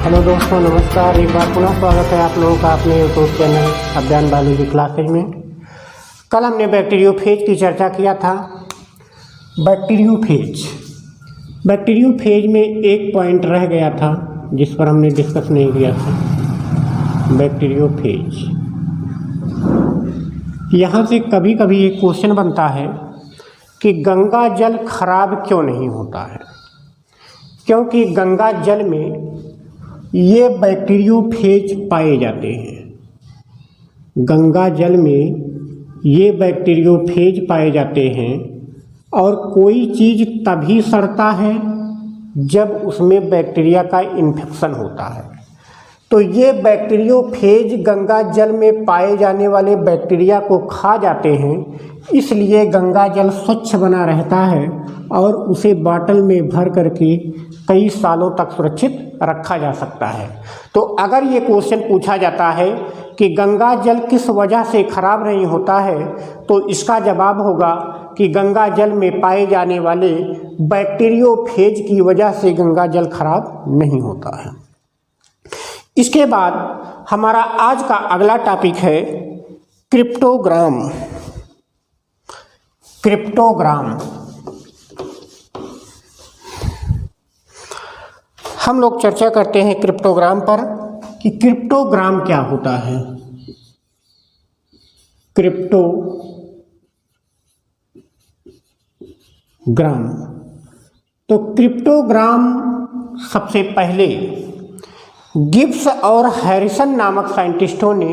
Hello दोस्तों, नमस्कार। एक बार पुनः स्वागत है आप लोगों का अपने यूट्यूब चैनल अध्ययन बायोलॉजी क्लासेज में। कल हमने बैक्टीरियोफेज की चर्चा किया था। बैक्टीरियोफेज में एक पॉइंट रह गया था जिस पर हमने डिस्कस नहीं किया था। बैक्टीरियोफेज, यहाँ से कभी कभी एक क्वेश्चन बनता है कि गंगा जल खराब क्यों नहीं होता है, क्योंकि गंगा जल में ये बैक्टीरियोफेज पाए जाते हैं। गंगा जल में ये बैक्टीरियोफेज पाए जाते हैं और कोई चीज़ तभी सड़ता है जब उसमें बैक्टीरिया का इन्फेक्शन होता है। तो ये बैक्टीरियोफेज गंगा जल में पाए जाने वाले बैक्टीरिया को खा जाते हैं, इसलिए गंगा जल स्वच्छ बना रहता है और उसे बाटल में भर करके कई सालों तक सुरक्षित रखा जा सकता है। तो अगर ये क्वेश्चन पूछा जाता है कि गंगा जल किस वजह से खराब नहीं होता है, तो इसका जवाब होगा कि गंगा जल में पाए जाने वाले बैक्टीरियोफेज की वजह से गंगा जल खराब नहीं होता है। इसके बाद हमारा आज का अगला टॉपिक है क्रिप्टोग्राम। हम लोग चर्चा करते हैं क्रिप्टोग्राम पर कि क्रिप्टोग्राम क्या होता है। क्रिप्टोग्राम, तो क्रिप्टोग्राम सबसे पहले गिब्स और हैरिसन नामक साइंटिस्टों ने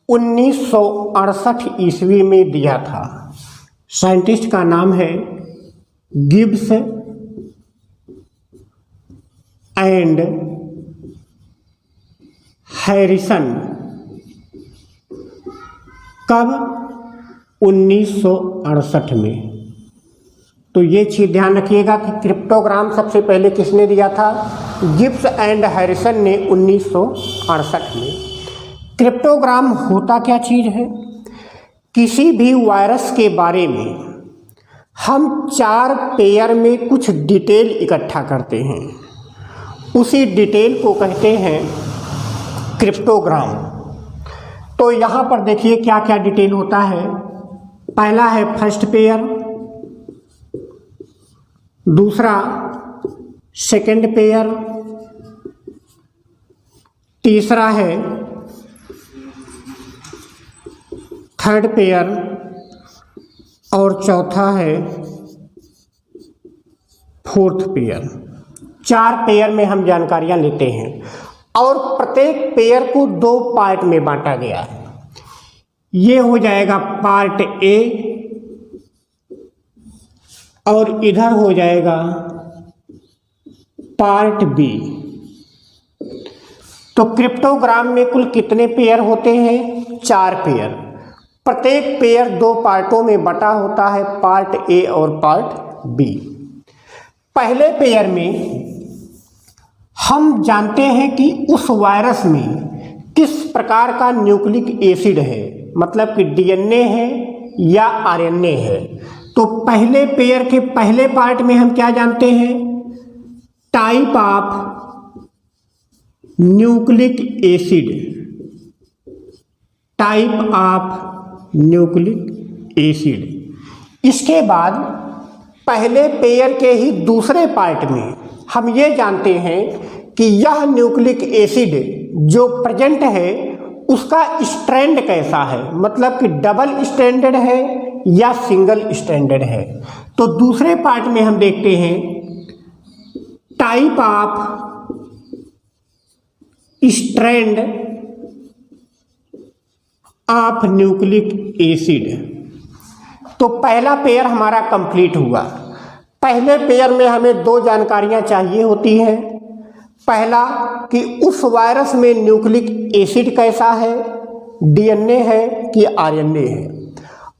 1968 ईस्वी में दिया था। साइंटिस्ट का नाम है गिब्स एंड हैरिसन। कब? 1968 में। तो ये चीज़ ध्यान रखिएगा कि क्रिप्टोग्राम सबसे पहले किसने दिया था? गिब्स एंड हैरिसन ने 1968 में। क्रिप्टोग्राम होता क्या चीज़ है? किसी भी वायरस के बारे में हम 4 पेयर में कुछ डिटेल इकट्ठा करते हैं, उसी डिटेल को कहते हैं क्रिप्टोग्राम। तो यहाँ पर देखिए क्या क्या डिटेल होता है। पहला है फर्स्ट पेयर, दूसरा सेकंड पेयर, तीसरा है थर्ड पेयर और चौथा है फोर्थ पेयर। 4 पेयर में हम जानकारियां लेते हैं और प्रत्येक पेयर को 2 पार्ट में बांटा गया है। ये हो जाएगा पार्ट ए और इधर हो जाएगा पार्ट बी। तो क्रिप्टोग्राम में कुल कितने पेयर होते हैं? 4 पेयर। प्रत्येक पेयर 2 पार्टों में बटा होता है, पार्ट ए और पार्ट बी। पहले पेयर में हम जानते हैं कि उस वायरस में किस प्रकार का न्यूक्लिक एसिड है, मतलब कि डीएनए है या आरएनए है। तो पहले पेयर के पहले पार्ट में हम क्या जानते हैं? Type of nucleic acid. Type of nucleic acid. इसके बाद पहले पेयर के ही दूसरे पार्ट में हम ये जानते हैं कि यह न्यूक्लिक एसिड जो प्रेजेंट है उसका स्ट्रैंड कैसा है, मतलब कि डबल स्ट्रैंडेड है या सिंगल स्ट्रैंडेड है। तो दूसरे पार्ट में हम देखते हैं type of strand of nucleic acid. तो पहला पेयर हमारा कंप्लीट हुआ। पहले पेयर में हमें 2 जानकारियां चाहिए होती हैं। पहला कि उस वायरस में न्यूक्लिक एसिड कैसा है, डीएनए है कि आरएनए है,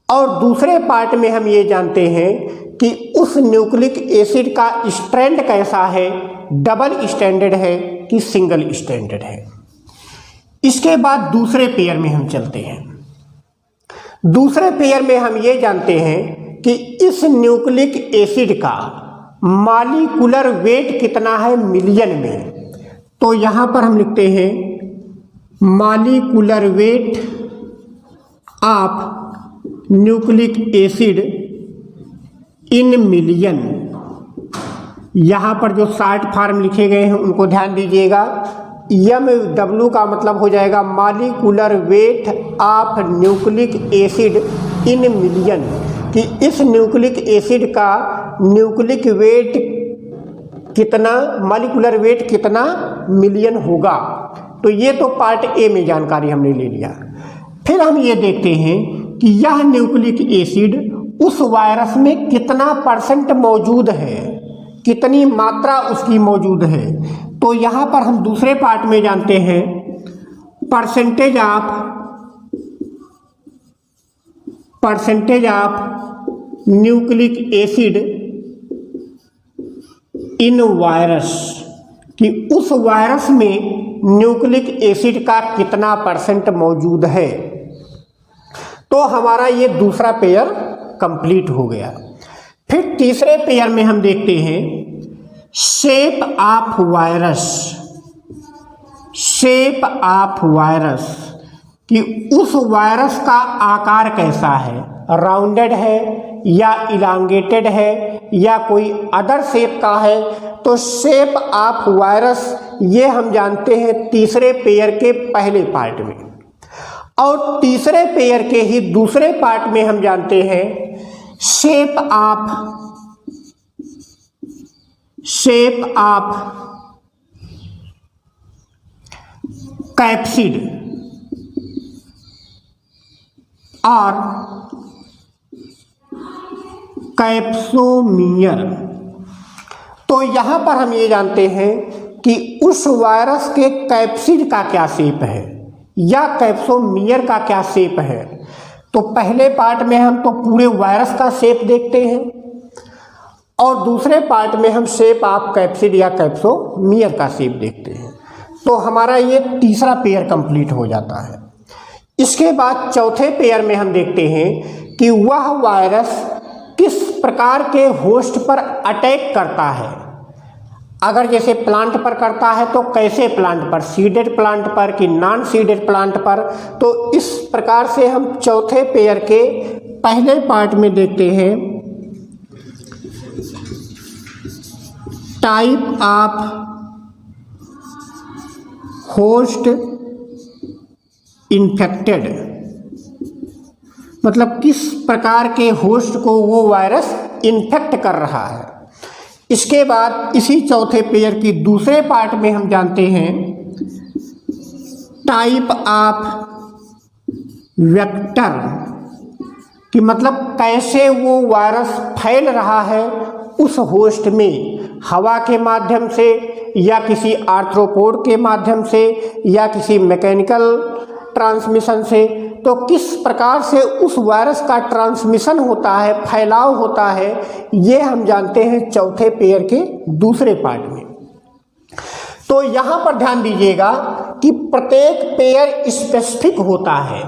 और दूसरे पार्ट में हम ये जानते हैं कि उस न्यूक्लिक एसिड का स्ट्रैंड कैसा है, डबल स्ट्रैंडेड है कि सिंगल स्ट्रैंडेड है। इसके बाद दूसरे पेयर में हम चलते हैं। दूसरे पेयर में हम ये जानते हैं कि इस न्यूक्लिक एसिड का मॉलिक्यूलर वेट कितना है मिलियन में। तो यहाँ पर हम लिखते हैं molecular weight of nucleic acid in million. यहाँ पर जो शॉर्ट फॉर्म लिखे गए हैं उनको ध्यान दीजिएगा। MW का मतलब हो जाएगा molecular weight of nucleic acid in million, कि इस न्यूक्लिक एसिड का न्यूक्लिक वेट कितना, मॉलिक्यूलर वेट कितना मिलियन होगा। तो ये तो पार्ट ए में जानकारी हमने ले लिया। फिर हम ये देखते हैं कि यह न्यूक्लिक एसिड उस वायरस में कितना % मौजूद है, कितनी मात्रा उसकी मौजूद है। तो यहाँ पर हम दूसरे पार्ट में जानते हैं percentage of nucleic acid in virus, कि उस वायरस में न्यूक्लिक एसिड का कितना % मौजूद है। तो हमारा ये दूसरा पेयर कंप्लीट हो गया। फिर तीसरे पेयर में हम देखते हैं शेप ऑफ वायरस, कि उस वायरस का आकार कैसा है, राउंडेड है या इलांगेटेड है या कोई अदर शेप का है। तो शेप ऑफ वायरस ये हम जानते हैं तीसरे पेयर के पहले पार्ट में, और तीसरे पेयर के ही दूसरे पार्ट में हम जानते हैं शेप ऑफ कैप्सिड और कैप्सोमियर। तो यहाँ पर हम ये जानते हैं कि उस वायरस के कैप्सिड का क्या शेप है या कैप्सोमियर का क्या शेप है। तो पहले पार्ट में हम तो पूरे वायरस का शेप देखते हैं और दूसरे पार्ट में हम शेप ऑफ कैप्सिड या कैप्सोमियर का शेप देखते हैं। तो हमारा ये तीसरा पेयर कंप्लीट हो जाता है। इसके बाद चौथे पेयर में हम देखते हैं कि वह वायरस किस प्रकार के होस्ट पर अटैक करता है। अगर जैसे प्लांट पर करता है तो कैसे प्लांट पर, सीडेड प्लांट पर कि नॉन सीडेड प्लांट पर। तो इस प्रकार से हम चौथे पेयर के पहले पार्ट में देखते हैं टाइप ऑफ होस्ट इन्फेक्टेड, मतलब किस प्रकार के होस्ट को वो वायरस इन्फेक्ट कर रहा है। इसके बाद इसी चौथे पेयर की दूसरे पार्ट में हम जानते हैं टाइप ऑफ वेक्टर, कि मतलब कैसे वो वायरस फैल रहा है उस होस्ट में, हवा के माध्यम से या किसी आर्थ्रोपोड के माध्यम से या किसी मैकेनिकल ट्रांसमिशन से। तो किस प्रकार से उस वायरस का ट्रांसमिशन होता है, फैलाव होता है, ये हम जानते हैं चौथे पेयर के दूसरे पार्ट में। तो यहाँ पर ध्यान दीजिएगा कि प्रत्येक पेयर स्पेसिफिक होता है।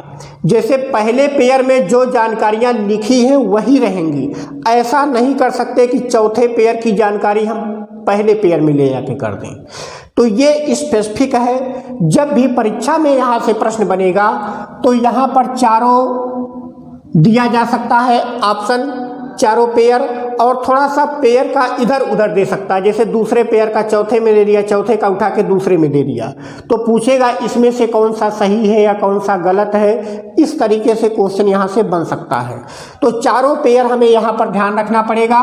जैसे पहले पेयर में जो जानकारियाँ लिखी हैं वही रहेंगी। ऐसा नहीं कर सकते कि चौथे पेयर की जानकारी हम पहले पेयर में ले जाके कर दें। तो ये स्पेसिफिक है। जब भी परीक्षा में यहाँ से प्रश्न बनेगा तो यहाँ पर चारों दिया जा सकता है ऑप्शन, चारों पेयर, और थोड़ा सा पेयर का इधर उधर दे सकता है। जैसे दूसरे पेयर का चौथे में दे दिया, चौथे का उठा के दूसरे में दे दिया, तो पूछेगा इसमें से कौन सा सही है या कौन सा गलत है। इस तरीके से क्वेश्चन यहाँ से बन सकता है। तो चारों पेयर हमें यहाँ पर ध्यान रखना पड़ेगा।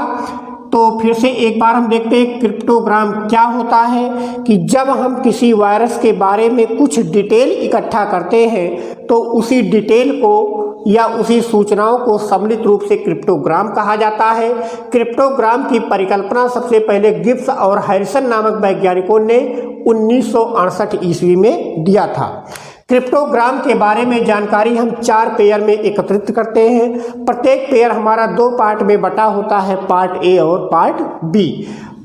तो फिर से एक बार हम देखते हैं क्रिप्टोग्राम क्या होता है। कि जब हम किसी वायरस के बारे में कुछ डिटेल इकट्ठा करते हैं तो उसी डिटेल को या उसी सूचनाओं को सम्मिलित रूप से क्रिप्टोग्राम कहा जाता है। क्रिप्टोग्राम की परिकल्पना सबसे पहले गिब्स और हैरिसन नामक वैज्ञानिकों ने 1968 ईस्वी में दिया था। क्रिप्टोग्राम के बारे में जानकारी हम 4 पेयर में एकत्रित करते हैं। प्रत्येक पेयर हमारा 2 पार्ट में बटा होता है, पार्ट ए और पार्ट बी।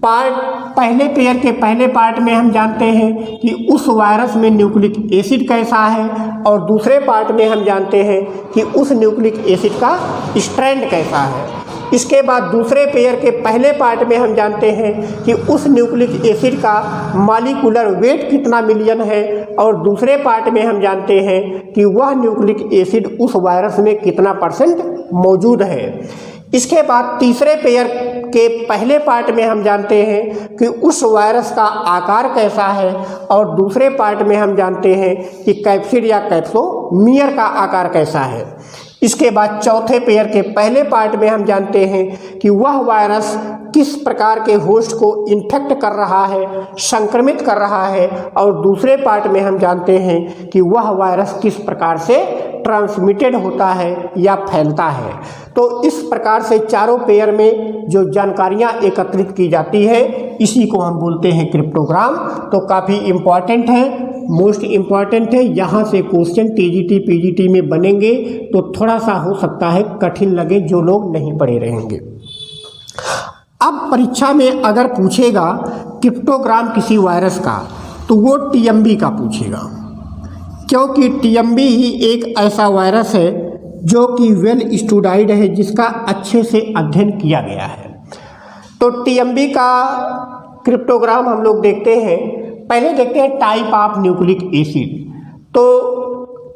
पहले पेयर के पहले पार्ट में हम जानते हैं कि उस वायरस में न्यूक्लिक एसिड कैसा है, और दूसरे पार्ट में हम जानते हैं कि उस न्यूक्लिक एसिड का स्ट्रैंड कैसा है। इसके बाद दूसरे पेयर के पहले पार्ट में हम जानते हैं कि उस न्यूक्लिक एसिड का मॉलिक्यूलर वेट कितना मिलियन है, और दूसरे पार्ट में हम जानते हैं कि वह न्यूक्लिक एसिड उस वायरस में कितना % मौजूद है। इसके बाद तीसरे पेयर के पहले पार्ट में हम जानते हैं कि उस वायरस का आकार कैसा है, और दूसरे पार्ट में हम जानते हैं कि कैप्सिड या कैप्सोमियर का आकार कैसा है। इसके बाद चौथे पेयर के पहले पार्ट में हम जानते हैं कि वह वायरस किस प्रकार के होस्ट को इन्फेक्ट कर रहा है, संक्रमित कर रहा है, और दूसरे पार्ट में हम जानते हैं कि वह वायरस किस प्रकार से ट्रांसमिटेड होता है या फैलता है। तो इस प्रकार से चारों पेयर में जो जानकारियां एकत्रित की जाती है, इसी को हम बोलते हैं क्रिप्टोग्राम। तो काफ़ी इम्पॉर्टेंट है, मोस्ट इम्पॉर्टेंट है। यहाँ से क्वेश्चन टीजीटी पीजीटी में बनेंगे तो थोड़ा सा हो सकता है कठिन लगे जो लोग नहीं पढ़े रहेंगे। अब परीक्षा में अगर पूछेगा क्रिप्टोग्राम किसी वायरस का, तो वो टीएमबी का पूछेगा, क्योंकि टीएमबी ही एक ऐसा वायरस है जो कि वेल स्टूडाइड है, जिसका अच्छे से अध्ययन किया गया है। तो टीएमबी का क्रिप्टोग्राम हम लोग देखते हैं। पहले देखते हैं टाइप ऑफ न्यूक्लिक एसिड। तो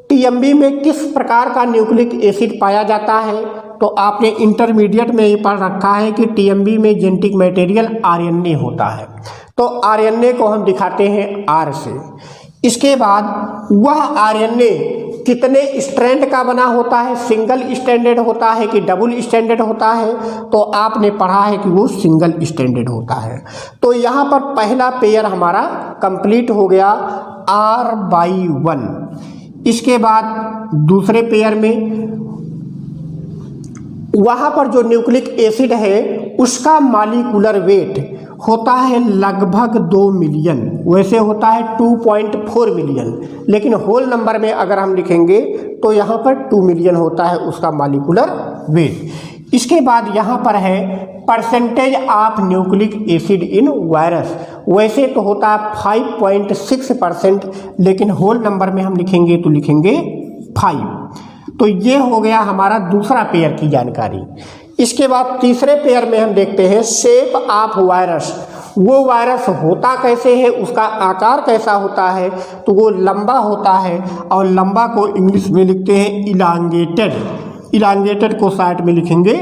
टीएमबी में किस प्रकार का न्यूक्लिक एसिड पाया जाता है, तो आपने इंटरमीडिएट में ये पढ़ रखा है कि टीएमबी में जेनेटिक मटेरियल आरएनए होता है। तो आरएनए को हम दिखाते हैं आर से। इसके बाद वह आरएनए कितने स्ट्रैंड का बना होता है, सिंगल स्ट्रैंडेड होता है कि डबल स्ट्रैंडेड होता है, तो आपने पढ़ा है कि वो सिंगल स्ट्रैंडेड होता है। तो यहाँ पर पहला पेयर हमारा कंप्लीट हो गया R/1। इसके बाद दूसरे पेयर में वहाँ पर जो न्यूक्लिक एसिड है उसका मॉलिक्यूलर वेट होता है लगभग 2 मिलियन, वैसे होता है 2.4 मिलियन, लेकिन होल नंबर में अगर हम लिखेंगे तो यहाँ पर 2 मिलियन होता है उसका मॉलिक्यूलर वेट। इसके बाद यहाँ पर है percentage of nucleic acid in virus, वैसे तो होता है 5.6%, लेकिन होल नंबर में हम लिखेंगे तो लिखेंगे 5। तो ये हो गया हमारा दूसरा पेयर की जानकारी। इसके बाद तीसरे पेयर में हम देखते हैं शेप ऑफ वायरस। वो वायरस होता कैसे है, उसका आकार कैसा होता है, तो वो लंबा होता है, और लंबा को इंग्लिश में लिखते हैं इलांगेटेड। इलांगेटेड को साइड में लिखेंगे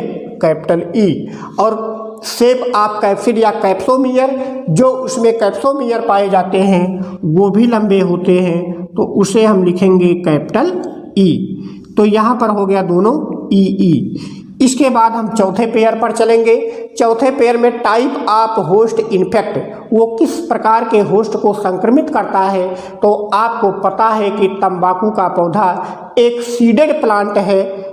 कैपिटल ई। और शेप ऑफ कैप्सिड या कैप्सोमियर, जो उसमें कैप्सोमियर पाए जाते हैं वो भी लंबे होते हैं, तो उसे हम लिखेंगे कैपिटल ई। तो यहाँ पर हो गया दोनों ई। इसके बाद हम चौथे पेयर पर चलेंगे। चौथे पेयर में टाइप ऑफ होस्ट इन्फेक्ट, वो किस प्रकार के होस्ट को संक्रमित करता है, तो आपको पता है कि तंबाकू का पौधा एक सीडेड प्लांट है,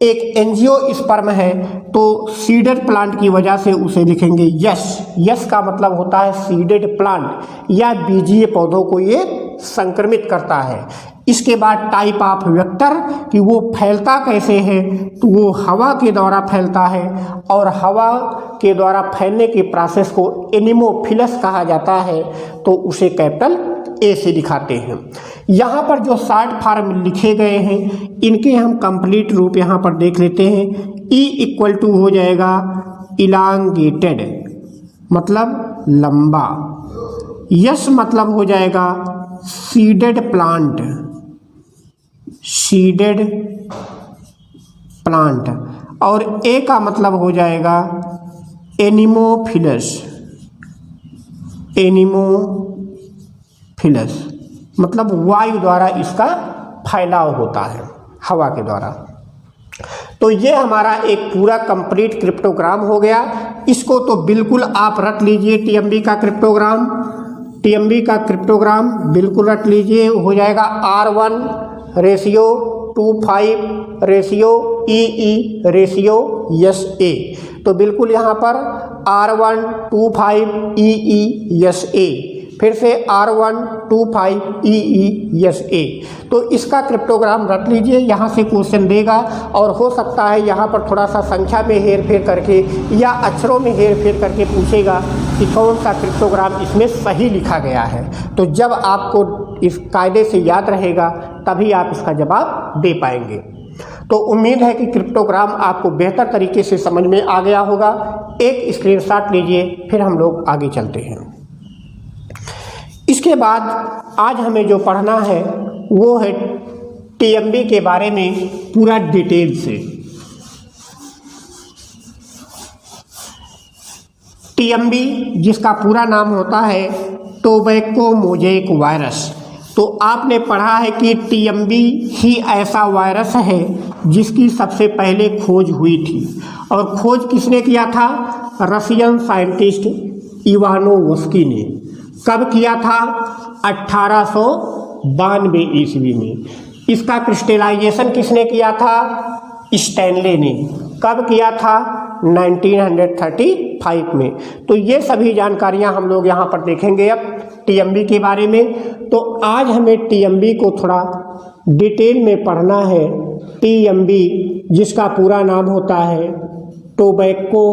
एक एंजियोस्पर्म है, तो सीडेड प्लांट की वजह से उसे लिखेंगे यस। यस का मतलब होता है सीडेड प्लांट या बीजीय पौधों को ये संक्रमित करता है। इसके बाद टाइप ऑफ वेक्टर कि वो फैलता कैसे है, तो वो हवा के द्वारा फैलता है, और हवा के द्वारा फैलने के प्रोसेस को एनिमोफिलस कहा जाता है, तो उसे कैपिटल ए से दिखाते हैं। यहाँ पर जो शॉर्ट फॉर्म लिखे गए हैं इनके हम कंप्लीट रूप यहाँ पर देख लेते हैं। E = हो जाएगा इलांगेटेड, मतलब लंबा। यस मतलब हो जाएगा सीडेड प्लांट, सीडेड प्लांट, और ए का मतलब हो जाएगा एनिमोफिलस, एनिमोफिलस मतलब वायु द्वारा इसका फैलाव होता है, हवा के द्वारा। तो ये हमारा एक पूरा कंप्लीट क्रिप्टोग्राम हो गया। इसको तो बिल्कुल आप रट लीजिए, टीएमबी का क्रिप्टोग्राम, टीएमबी का क्रिप्टोग्राम बिल्कुल रट लीजिए। हो जाएगा R1:25:EE:SA। तो बिल्कुल यहाँ पर R1:25:EE:SA, फिर से R1:25:EE:SA। तो इसका क्रिप्टोग्राम रख लीजिए, यहाँ से क्वेश्चन देगा, और हो सकता है यहाँ पर थोड़ा सा संख्या में हेर फेर करके या अक्षरों में हेर फेर करके पूछेगा कि कौन सा क्रिप्टोग्राम इसमें सही लिखा गया है। तो जब आपको इस कायदे से याद रहेगा तभी आप इसका जवाब दे पाएंगे। तो उम्मीद है कि क्रिप्टोग्राम आपको बेहतर तरीके से समझ में आ गया होगा। एक स्क्रीनशॉट लीजिए, फिर हम लोग आगे चलते हैं। इसके बाद आज हमें जो पढ़ना है वो है टीएमबी के बारे में पूरा डिटेल से। टीएमबी जिसका पूरा नाम होता है टोबैको मोज़ेक वायरस। तो आपने पढ़ा है कि टीएमबी ही ऐसा वायरस है जिसकी सबसे पहले खोज हुई थी, और खोज किसने किया था? रशियन साइंटिस्ट इवानोवस्की ने। कब किया था? 1892 ईस्वी में। इसका क्रिस्टलाइजेशन किसने किया था? स्टैनले ने। कब किया था? 1935 में। तो ये सभी जानकारियां हम लोग यहाँ पर देखेंगे अब टीएमबी के बारे में। तो आज हमें टीएमबी को थोड़ा डिटेल में पढ़ना है। टीएमबी जिसका पूरा नाम होता है टोबैको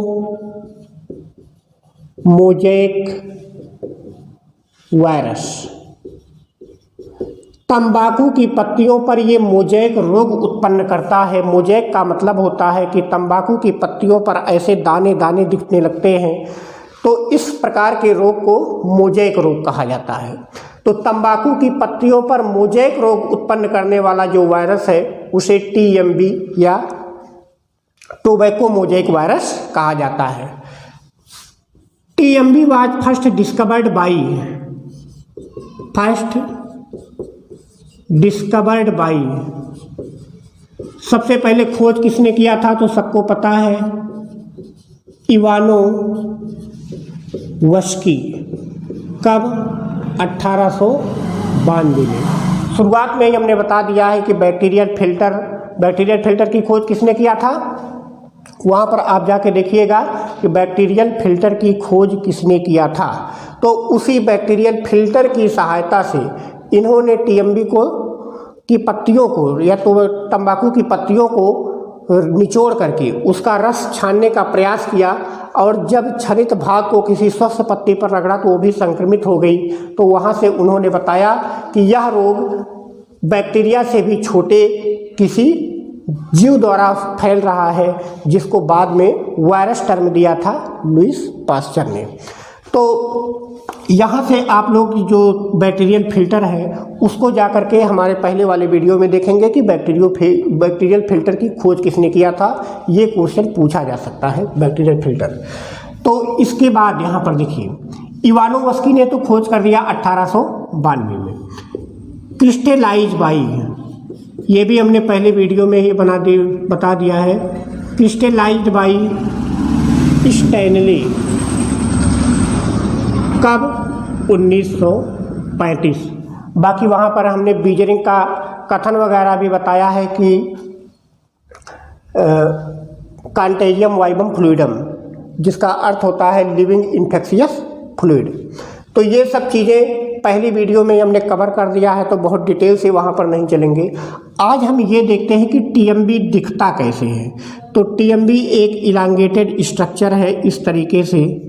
मोज़ेक वायरस। तंबाकू की पत्तियों पर ये मोज़ेक रोग उत्पन्न करता है। मोज़ेक का मतलब होता है कि तंबाकू की पत्तियों पर ऐसे दाने दाने दिखने लगते हैं, तो इस प्रकार के रोग को मोज़ेक रोग कहा जाता है। तो तंबाकू की पत्तियों पर मोज़ेक रोग उत्पन्न करने वाला जो वायरस है उसे टीएमबी या टोबैको मोज़ेक वायरस कहा जाता है। TMV was first discovered by सबसे पहले खोज किसने किया था? तो सबको पता है, इवानोवस्की। कब? 1892 में। शुरुआत में ही हमने बता दिया है कि बैक्टीरियल फिल्टर की खोज किसने किया था? वहाँ पर आप जाके देखिएगा कि बैक्टीरियल फिल्टर की खोज किसने किया था। तो उसी बैक्टीरियल फिल्टर की सहायता से इन्होंने टीएमबी की पत्तियों को या तो तंबाकू की पत्तियों को निचोड़ करके उसका रस छानने का प्रयास किया, और जब क्षरित भाग को किसी स्वस्थ पत्ती पर रगड़ा तो वो भी संक्रमित हो गई। तो वहाँ से उन्होंने बताया कि यह रोग बैक्टीरिया से भी छोटे किसी जीव द्वारा फैल रहा है, जिसको बाद में वायरस टर्म दिया था लुईस पास्चर ने। तो यहाँ से आप लोग जो बैक्टीरियल फिल्टर है उसको जा कर के हमारे पहले वाले वीडियो में देखेंगे कि बैक्टीरियल फिल्टर की खोज किसने किया था। ये क्वेश्चन पूछा जा सकता है बैक्टीरियल फिल्टर। तो इसके बाद यहाँ पर देखिए, इवानोवस्की ने तो खोज कर दिया 1892 में। क्रिस्टलाइज बाई, ये भी हमने पहले वीडियो में ही बता दिया है। Crystallised by Stanley. कब? 1935। बाकी वहाँ पर हमने बीजरिंग का कथन वगैरह भी बताया है कि कंटेजियम वाइबम फ्लूइडम, जिसका अर्थ होता है लिविंग इन्फेक्शियस फ्लूइड। तो ये सब चीज़ें पहली वीडियो में हमने कवर कर दिया है, तो बहुत डिटेल से वहाँ पर नहीं चलेंगे। आज हम ये देखते हैं कि टीएमबी दिखता कैसे है। तो टीएमबी एक इलांगेटेड स्ट्रक्चर है इस तरीके से।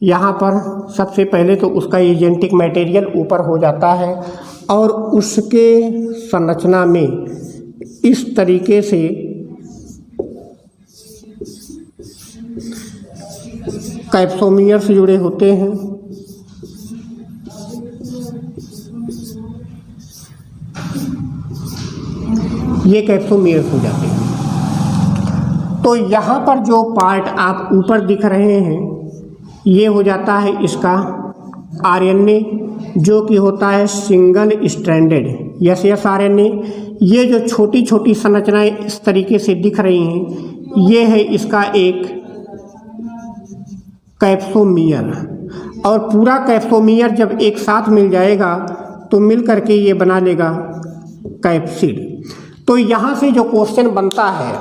यहाँ पर सबसे पहले तो उसका एजेंटिक मटेरियल ऊपर हो जाता है, और उसके संरचना में इस तरीके से कैप्सोमियर से जुड़े होते हैं। ये कैप्सोमियर हो जाते हैं। तो यहाँ पर जो पार्ट आप ऊपर दिख रहे हैं ये हो जाता है इसका आरएनए, जो कि होता है सिंगल स्ट्रैंडेड एस आरएनए। ये जो छोटी छोटी संरचनाएं इस तरीके से दिख रही हैं, ये है इसका एक कैप्सोमियर। और पूरा कैप्सोमियर जब एक साथ मिल जाएगा तो मिल करके ये बना लेगा कैप्सिड। तो यहाँ से जो क्वेश्चन बनता है,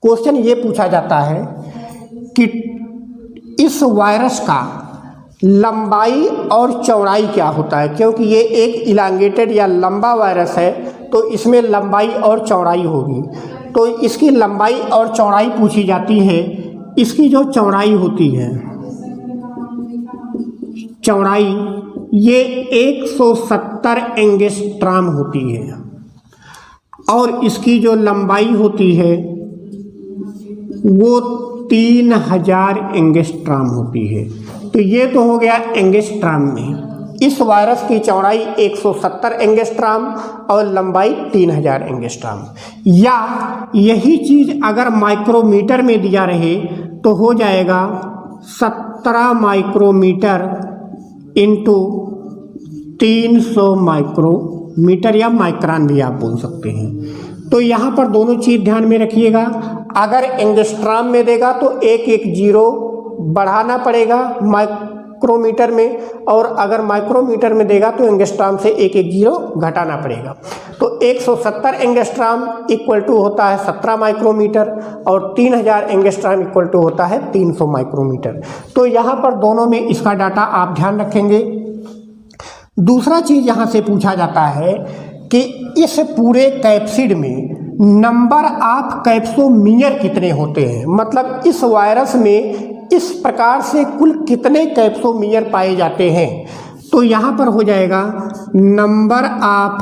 क्वेश्चन ये पूछा जाता है कि इस वायरस का लंबाई और चौड़ाई क्या होता है, क्योंकि ये एक इलांगेटेड या लंबा वायरस है, तो इसमें लंबाई और चौड़ाई होगी। तो इसकी लंबाई और चौड़ाई पूछी जाती है। इसकी जो चौड़ाई होती है, चौड़ाई ये 170 एंगस्ट्रॉम होती है, और इसकी जो लंबाई होती है वो 3000 एंगस्ट्रॉम होती है। तो ये तो हो गया एंगस्ट्रॉम में। इस वायरस की चौड़ाई 170 एंगस्ट्राम और लंबाई 3000 एंगस्ट्राम। या यही चीज़ अगर माइक्रोमीटर में दिया रहे तो हो जाएगा 17 माइक्रोमीटर इंटू 300 माइक्रोमीटर, या माइक्रान भी आप बोल सकते हैं। तो यहाँ पर दोनों चीज़ ध्यान में रखिएगा। अगर एंगस्ट्राम में देगा तो एक जीरो बढ़ाना पड़ेगा माइक्रोमीटर में, और अगर माइक्रोमीटर में देगा तो एंगस्ट्राम से एक जीरो घटाना पड़ेगा। तो 170 एंगस्ट्राम इक्वल टू होता है 17 माइक्रोमीटर, और 3000 एंगस्ट्राम इक्वल टू होता है 300 माइक्रोमीटर। तो यहाँ पर दोनों में इसका डाटा आप ध्यान रखेंगे। दूसरा चीज़ यहाँ से पूछा जाता है कि इस पूरे कैप्सिड में नंबर ऑफ कैप्सोमियर कितने होते हैं, मतलब इस वायरस में इस प्रकार से कुल कितने कैप्सोमियर पाए जाते हैं। तो यहाँ पर हो जाएगा number of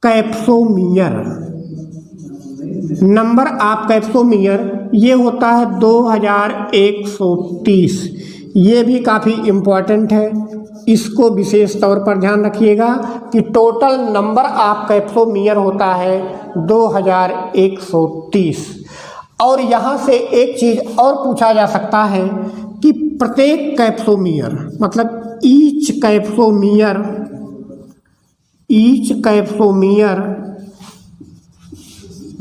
capsomere, number of capsomere ये होता है 2130। ये भी काफ़ी इम्पॉर्टेंट है, इसको विशेष तौर पर ध्यान रखिएगा कि टोटल नंबर ऑफ कैप्सोमियर होता है 2130। और यहाँ से एक चीज़ और पूछा जा सकता है कि प्रत्येक कैप्सोमियर, मतलब each capsomere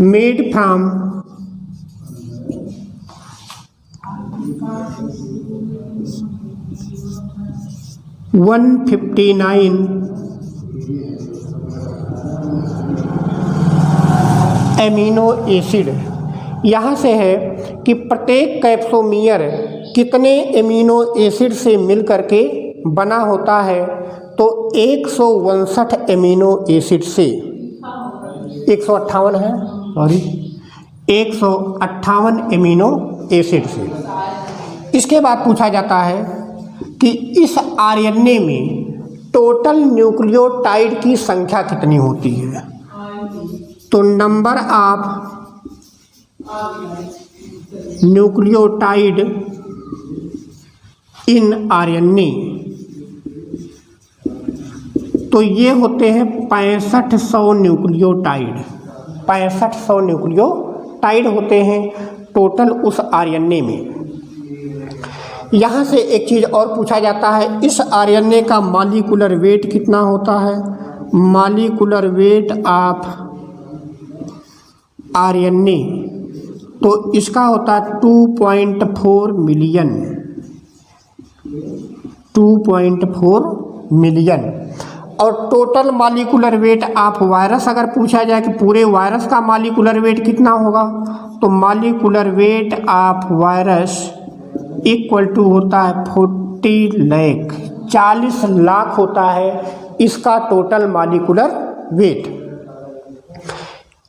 made from 159 amino acid. यहाँ से है कि प्रत्येक कैप्सोमियर कितने एमिनो एसिड से मिलकर के बना होता है। तो 159 एमिनो एसिड से, 158 है सॉरी, 158 एमिनो एसिड से। इसके बाद पूछा जाता है कि इस आरएनए में टोटल न्यूक्लियोटाइड की संख्या कितनी होती है। तो number of nucleotide in RNA, तो ये होते हैं 6500 न्यूक्लियोटाइड। 6500 न्यूक्लियोटाइड होते हैं टोटल उस आरएनए में। यहाँ से एक चीज़ और पूछा जाता है, इस आरएनए का मॉलिक्यूलर वेट कितना होता है। मॉलिक्यूलर वेट ऑफ आरएनए, तो इसका होता है 2.4 मिलियन, 2.4 मिलियन। और total molecular weight of virus अगर पूछा जाए कि पूरे वायरस का मॉलिक्यूलर वेट कितना होगा, तो molecular weight of virus equal to होता है 40 लाख, 40 लाख होता है इसका टोटल मॉलिक्यूलर वेट।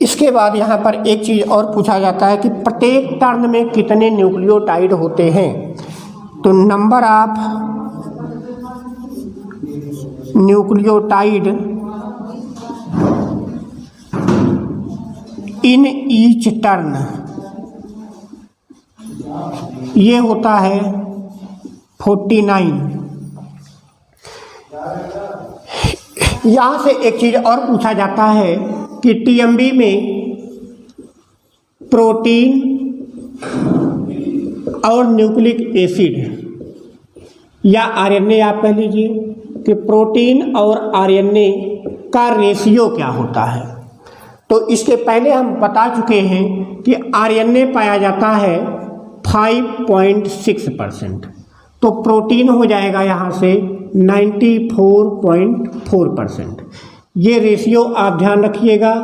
इसके बाद यहाँ पर एक चीज़ और पूछा जाता है कि प्रत्येक टर्न में कितने न्यूक्लियोटाइड होते हैं। तो number of nucleotide in each turn, ये होता है 49। यहाँ से एक चीज़ और पूछा जाता है कि टीएमबी में प्रोटीन और न्यूक्लिक एसिड या आरएनए, आप कह लीजिए कि प्रोटीन और आरएनए का रेशियो क्या होता है। तो इसके पहले हम बता चुके हैं कि आरएनए पाया जाता है 5.6%, तो प्रोटीन हो जाएगा यहाँ से 94.4%। ये रेशियो आप ध्यान रखिएगा,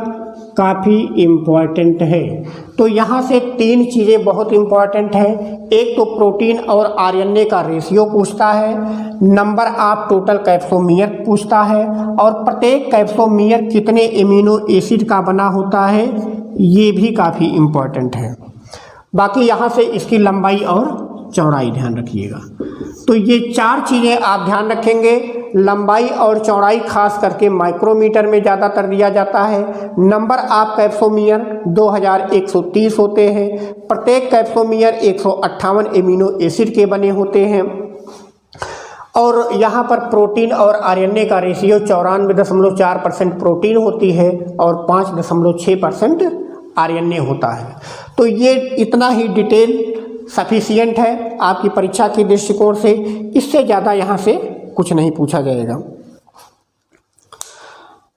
काफ़ी इम्पॉर्टेंट है। तो यहाँ से तीन चीज़ें बहुत इम्पॉर्टेंट है। एक तो प्रोटीन और आरएनए का रेशियो पूछता है, नंबर ऑफ टोटल कैप्सोमियर पूछता है, और प्रत्येक कैप्सोमियर कितने एमिनो एसिड का बना होता है, ये भी काफ़ी इम्पॉर्टेंट है। बाकी यहाँ से इसकी लंबाई और चौड़ाई ध्यान रखिएगा। तो ये चार चीज़ें आप ध्यान रखेंगे। लंबाई और चौड़ाई खास करके माइक्रोमीटर में ज़्यादातर दिया जाता है। नंबर ऑफ कैप्सोमियर 2130 होते हैं। प्रत्येक कैप्सोमियर 158 एमिनो एसिड के बने होते हैं। और यहाँ पर प्रोटीन और आरएनए का रेशियो 94.4% प्रोटीन होती है और 5.6% आरएनए होता है। तो ये इतना ही डिटेल सफिशिएंट है आपकी परीक्षा के दृष्टिकोण से, इससे ज़्यादा यहाँ से कुछ नहीं पूछा जाएगा।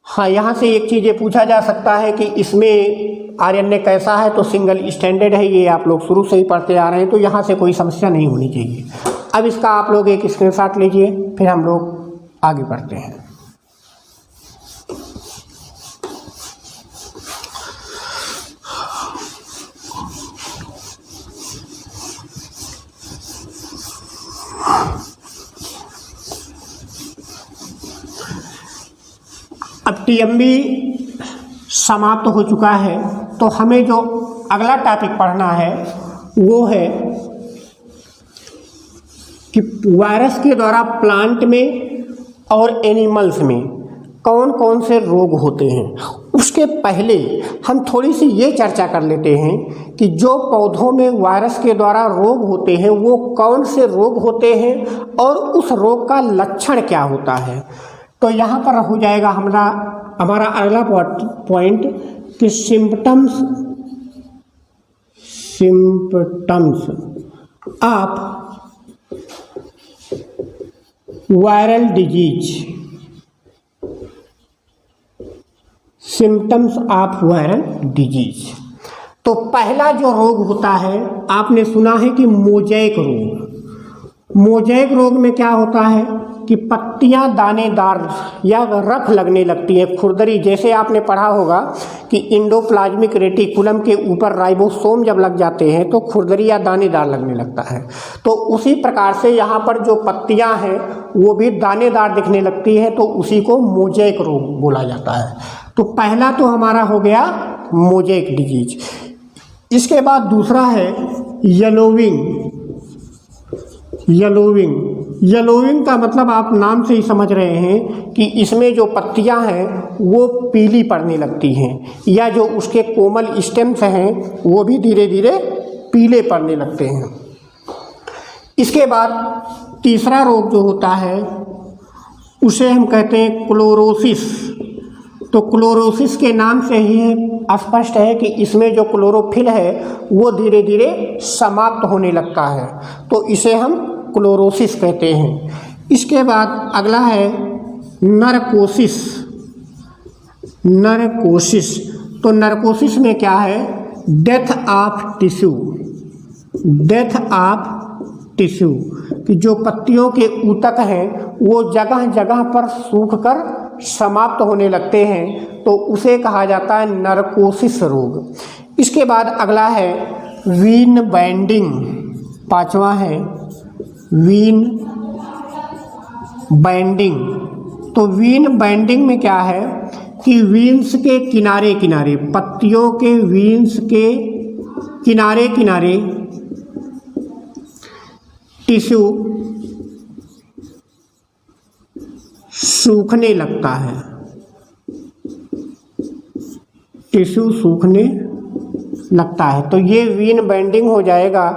हाँ, यहाँ से एक चीज़ ये पूछा जा सकता है कि इसमें आरएनए कैसा है, तो सिंगल स्टैंडर्ड है, ये आप लोग शुरू से ही पढ़ते आ रहे हैं, तो यहाँ से कोई समस्या नहीं होनी चाहिए। अब इसका आप लोग एक स्क्रीनशॉट लीजिए, फिर हम लोग आगे बढ़ते हैं। अब टीएमबी समाप्त हो चुका है, तो हमें जो अगला टॉपिक पढ़ना है वो है कि वायरस के द्वारा प्लांट में और एनिमल्स में कौन कौन से रोग होते हैं। उसके पहले हम थोड़ी सी ये चर्चा कर लेते हैं कि जो पौधों में वायरस के द्वारा रोग होते हैं वो कौन से रोग होते हैं और उस रोग का लक्षण क्या होता है। तो यहाँ पर हो जाएगा हमारा अगला पॉइंट कि symptoms of viral disease. Symptoms of viral disease. तो पहला जो रोग होता है, आपने सुना है कि मोज़ेक रोग। मोज़ेक रोग में क्या होता है कि पत्तियां दानेदार या रफ लगने लगती है, खुरदरी। जैसे आपने पढ़ा होगा कि इंडोप्लाज्मिक रेटिकुलम के ऊपर राइबोसोम जब लग जाते हैं तो खुरदरी या दानेदार लगने लगता है। तो उसी प्रकार से यहाँ पर जो पत्तियां हैं वो भी दानेदार दिखने लगती है, तो उसी को मोज़ेक रोग बोला जाता है। तो पहला तो हमारा हो गया मोज़ेक डिजीज। इसके बाद दूसरा है येलोविंग। येलोविंग का मतलब आप नाम से ही समझ रहे हैं कि इसमें जो पत्तियां हैं वो पीली पड़ने लगती हैं, या जो उसके कोमल स्टेम्स हैं वो भी धीरे धीरे पीले पड़ने लगते हैं। इसके बाद तीसरा रोग जो होता है उसे हम कहते हैं क्लोरोसिस। तो क्लोरोसिस के नाम से ही स्पष्ट है कि इसमें जो क्लोरोफिल है वो धीरे धीरे समाप्त होने लगता है, तो इसे हम क्लोरोसिस कहते हैं। इसके बाद अगला है नरकोसिस। तो नरकोसिस में क्या है, डेथ ऑफ टिश्यू कि जो पत्तियों के ऊतक हैं वो जगह जगह पर सूखकर समाप्त होने लगते हैं, तो उसे कहा जाता है नरकोसिस रोग। इसके बाद अगला है वीन बाइंडिंग। पांचवा है वीन बाइंडिंग। तो वीन बाइंडिंग में क्या है कि वीन्स के किनारे किनारे, पत्तियों के वीन्स के किनारे किनारे टिश्यू सूखने लगता है। तो ये वीन बाइंडिंग हो जाएगा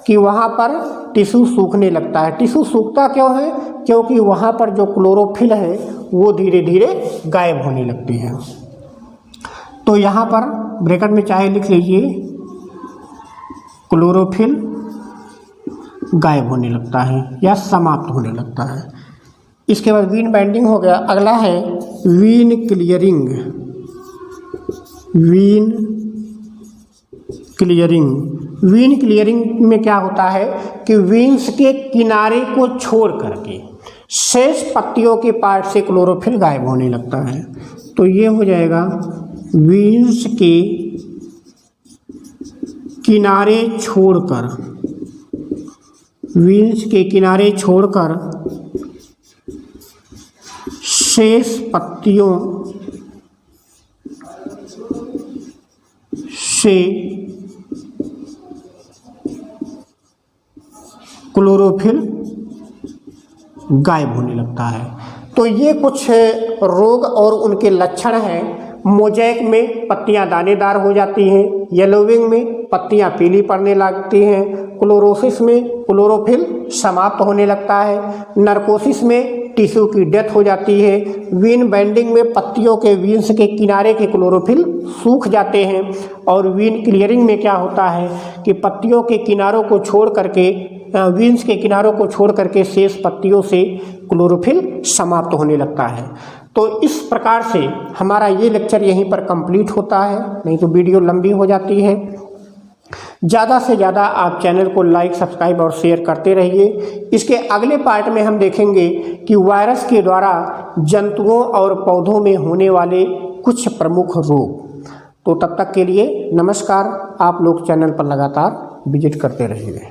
कि वहाँ पर टिश्यू सूखने लगता है। टिश्यू सूखता क्यों है, क्योंकि वहाँ पर जो क्लोरोफिल है वो धीरे धीरे गायब होने लगती है। तो यहाँ पर ब्रैकेट में चाहे लिख लीजिए, क्लोरोफिल गायब होने लगता है या समाप्त होने लगता है। इसके बाद वीन बाइंडिंग हो गया। अगला है वीन क्लियरिंग। वीन क्लियरिंग में क्या होता है कि वीन्स के किनारे को छोड़ करके शेष पत्तियों के पार्ट से क्लोरोफिल गायब होने लगता है। तो ये हो जाएगा वीन्स के किनारे छोड़कर शेष पत्तियों से क्लोरोफिल गायब होने लगता है। तो ये कुछ रोग और उनके लक्षण हैं। मोज़ेक में पत्तियां दानेदार हो जाती हैं, येलोविंग में पत्तियां पीली पड़ने लगती हैं, क्लोरोसिस में क्लोरोफिल समाप्त होने लगता है। नर्कोसिस में टिश्यू की डेथ हो जाती है। वीन बेंडिंग में पत्तियों के वीन्स के किनारे के क्लोरोफिल सूख जाते हैं। और वीन क्लियरिंग में क्या होता है कि पत्तियों के किनारों को छोड़ करके वीन्स के किनारों को छोड़ करके शेष पत्तियों से क्लोरोफिल समाप्त होने लगता है। तो इस प्रकार से हमारा ये लेक्चर यहीं पर कंप्लीट होता है, नहीं तो वीडियो लंबी हो जाती है। ज़्यादा से ज़्यादा आप चैनल को लाइक, सब्सक्राइब और शेयर करते रहिए। इसके अगले पार्ट में हम देखेंगे कि वायरस के द्वारा जंतुओं और पौधों में होने वाले कुछ प्रमुख रोग। तो तब तक के लिए नमस्कार। आप लोग चैनल पर लगातार विजिट करते रहिए।